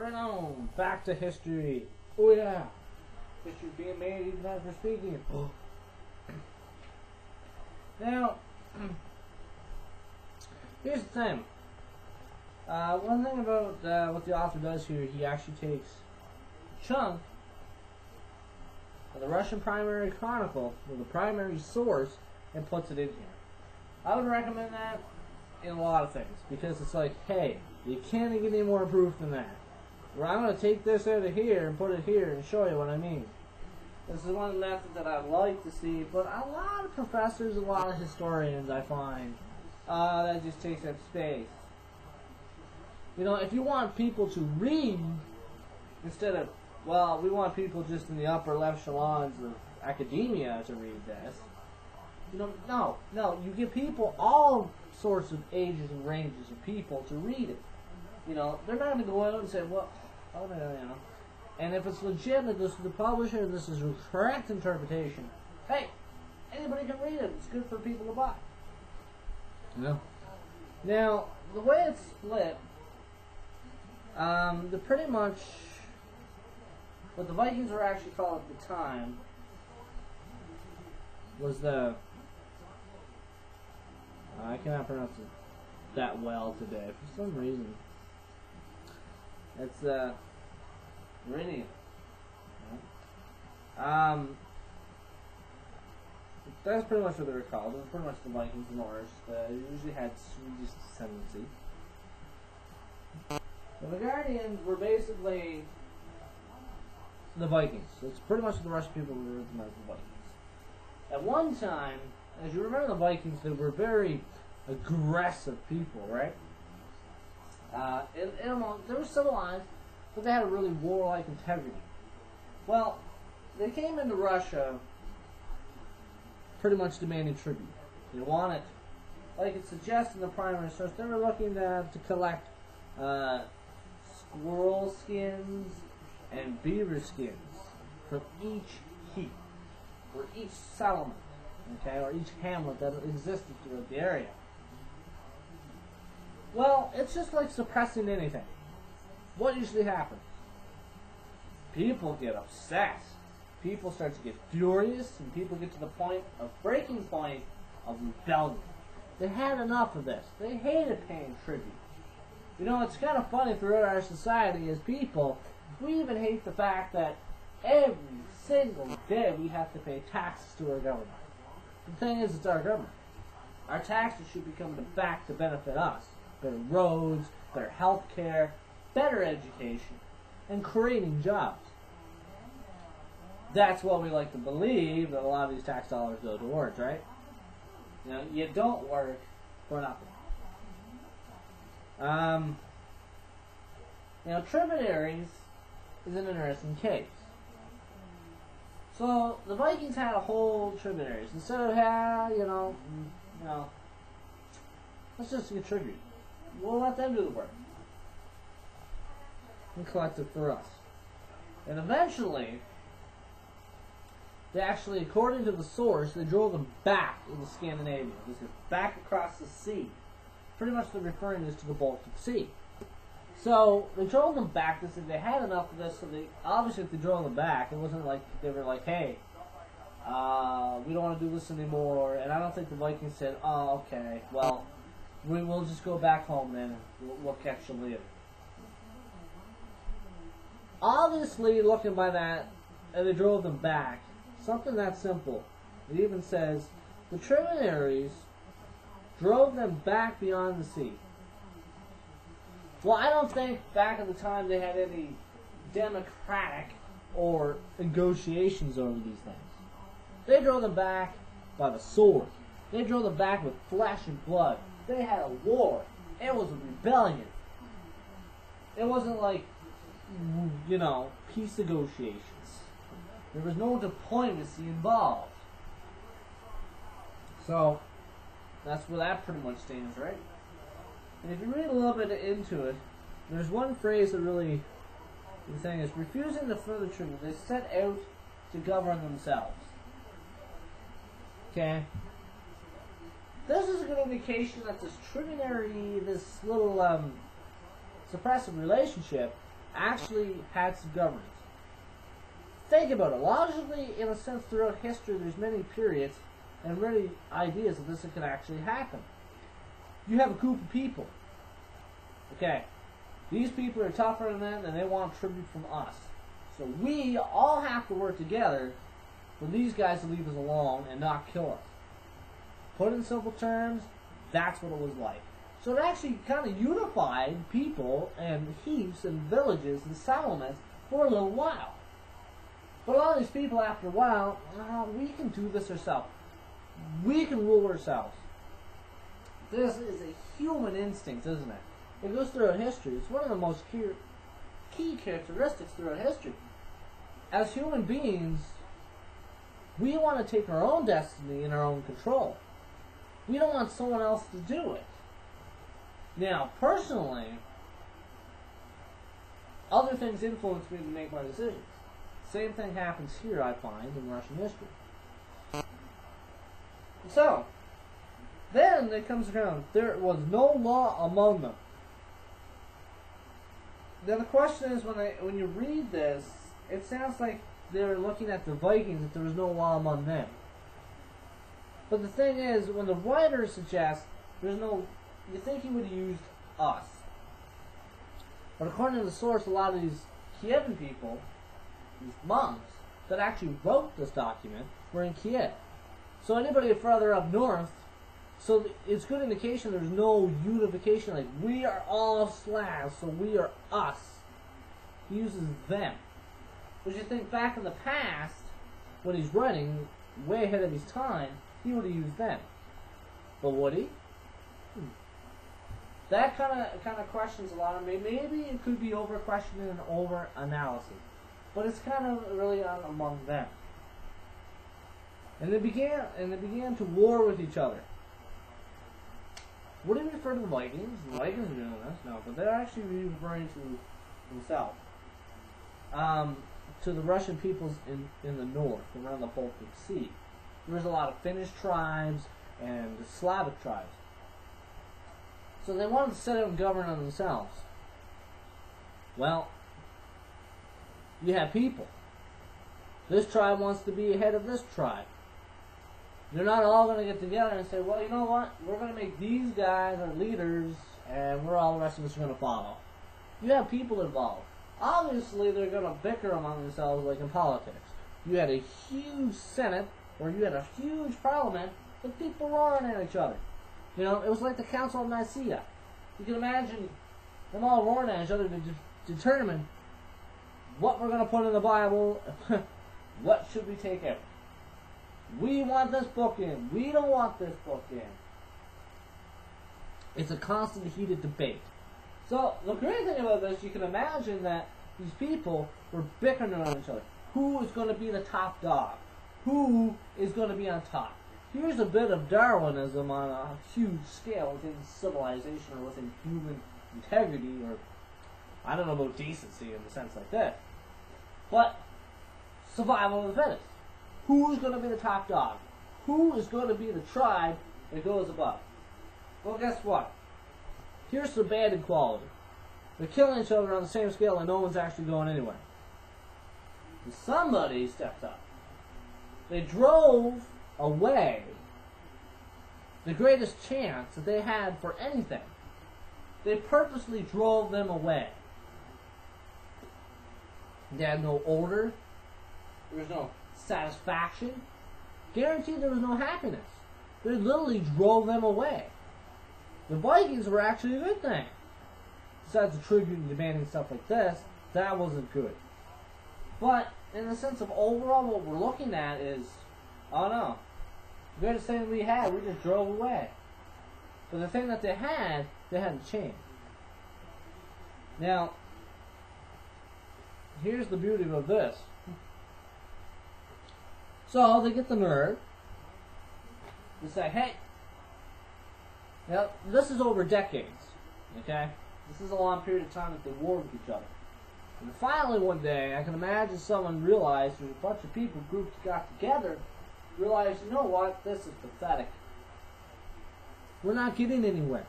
Right on. Back to history. Oh yeah. History's being made even as we're speaking. Oh. Now, here's the thing. One thing about what the author does here, he actually takes a chunk of the Russian primary chronicle, or the primary source, and puts it in here. I would recommend that in a lot of things, because it's like, hey, you can't get any more proof than that. Well, I'm going to take this out of here and put it here and show you what I mean. This is one method that I'd like to see, but a lot of professors, a lot of historians, I find, that just takes up space. You know, if you want people to read, instead of, well, we want people just in the upper left echelons of academia to read this. You know, no, you give people all sorts of ages and ranges of people to read it. You know, they're not going to go out and say, well, oh no, you know. And if it's legitimate, this is the publisher, this is a correct interpretation, hey, anybody can read it. It's good for people to buy. Yeah. Now, the way it's split, the pretty much what the Vikings were actually called at the time was the I cannot pronounce it that well today for some reason. It's Meridian. That's pretty much what they were called. It was pretty much the Vikings and Norse. They usually had Swedish descendancy. The Guardians were basically the Vikings. It's pretty much the Russian people who were the Vikings. At one time, as you remember the Vikings, they were very aggressive people, right? They were civilized, but they had a really warlike integrity. Well, they came into Russia pretty much demanding tribute. They wanted, like it suggests in the primary source, they were looking to collect squirrel skins and beaver skins from each heap, or each settlement, okay, or each hamlet that existed throughout the area. Well, it's just like suppressing anything. What usually happens? People get upset. People start to get furious, and people get to the point of breaking point of rebellion. They had enough of this. They hated paying tribute. You know, it's kind of funny throughout our society as people, we even hate the fact that every single day we have to pay taxes to our government. The thing is, it's our government. Our taxes should be coming back to benefit us. Better roads, better health care, better education, and creating jobs. That's what we like to believe, that a lot of these tax dollars go towards, right? You know, you don't work for nothing. You know, tributaries is an interesting case. So, the Vikings had a whole tributaries. Instead of, you know, let's just get tribute. We'll let them do the work and collect it for us. And eventually, they actually, according to the source, they drove them back into Scandinavia. This is back across the sea. Pretty much they're referring this to the Baltic Sea. So, they drove them back. They said they had enough of this, so they, obviously if they drove them back, it wasn't like they were like, hey, we don't want to do this anymore. And I don't think the Vikings said, oh, okay, well, we'll just go back home then, and we'll catch you later. Obviously, looking by that, and they drove them back, something that simple. It even says, the tributaries drove them back beyond the sea. Well, I don't think back at the time they had any democratic or negotiations over these things. They drove them back by the sword. They drove them back with flesh and blood. They had a war. It was a rebellion. It wasn't like, you know, peace negotiations. There was no diplomacy involved. So, that's where that pretty much stands, right? And if you read a little bit into it, there's one phrase that really is saying is, refusing to further tribute, they set out to govern themselves. Okay? This is a good indication that this tributary, this little suppressive relationship, actually had some governance. Think about it. Logically, in a sense, throughout history, there's many periods and many ideas that this could actually happen. You have a group of people. Okay, these people are tougher than them, and they want tribute from us. So we all have to work together for these guys to leave us alone and not kill us. Put in simple terms, that's what it was like. So it actually kind of unified people and heaps and villages and settlements for a little while. But all these people, after a while, we can do this ourselves. We can rule ourselves. This is a human instinct, isn't it? It goes throughout history. It's one of the most key characteristics throughout history. As human beings, we want to take our own destiny in our own control. We don't want someone else to do it. Now, personally, other things influence me to make my decisions. Same thing happens here, I find, in Russian history. So, then it comes around, there was no law among them. Then the question is, when you read this, it sounds like they're looking at the Vikings, that there was no law among them. But the thing is, when the writer suggests there's no, you think he would have used us. But according to the source, a lot of these Kievan people, these monks, that actually wrote this document were in Kiev. So anybody further up north, so it's good indication there's no unification, like we are all Slavs, so we are us. He uses them. But you think back in the past, when he's writing, way ahead of his time, he would have used them. But would he? That kind of questions a lot of me. Maybe it could be over questioning and over analysis. But it's kind of really among them. And they began to war with each other. What do you refer to the Vikings? The Vikings are doing this? No, but they're actually referring to themselves. To the Russian peoples in the north, around the Baltic Sea. There was a lot of Finnish tribes and Slavic tribes. So they wanted to set out and govern on themselves. Well, you have people. This tribe wants to be ahead of this tribe. They're not all going to get together and say, well, you know what? We're going to make these guys our leaders, and all the rest of us are going to follow. You have people involved. Obviously, they're going to bicker among themselves like in politics. You had a huge Senate, or you had a huge parliament, with people roaring at each other. You know, it was like the Council of Nicaea. You can imagine them all roaring at each other to determine what we're going to put in the Bible, what should we take out. We want this book in. We don't want this book in. It's a constant heated debate. So, the great thing about this, you can imagine that these people were bickering on each other. Who is going to be the top dog? Who is going to be on top? Here's a bit of Darwinism on a huge scale within civilization or within human integrity, or I don't know about decency in a sense like that. But survival of the fittest. Who's going to be the top dog? Who is going to be the tribe that goes above? Well, guess what? Here's some bad equality. They're killing each other on the same scale and no one's actually going anywhere. And somebody stepped up. They drove away the greatest chance that they had for anything. They purposely drove them away. They had no order. There was no satisfaction. Guaranteed there was no happiness. They literally drove them away. The Vikings were actually a good thing. Besides the tribute and demanding stuff like this, that wasn't good. But in the sense of overall, what we're looking at is, oh no, the greatest thing we had, we just drove away. But the thing that they hadn't changed. Now, here's the beauty of this. So they get the nerve to say, hey, now this is over decades, okay? This is a long period of time that they war with each other. And finally one day, I can imagine someone realized, there's a bunch of people, groups got together, realized, you know what, this is pathetic. We're not getting anywhere.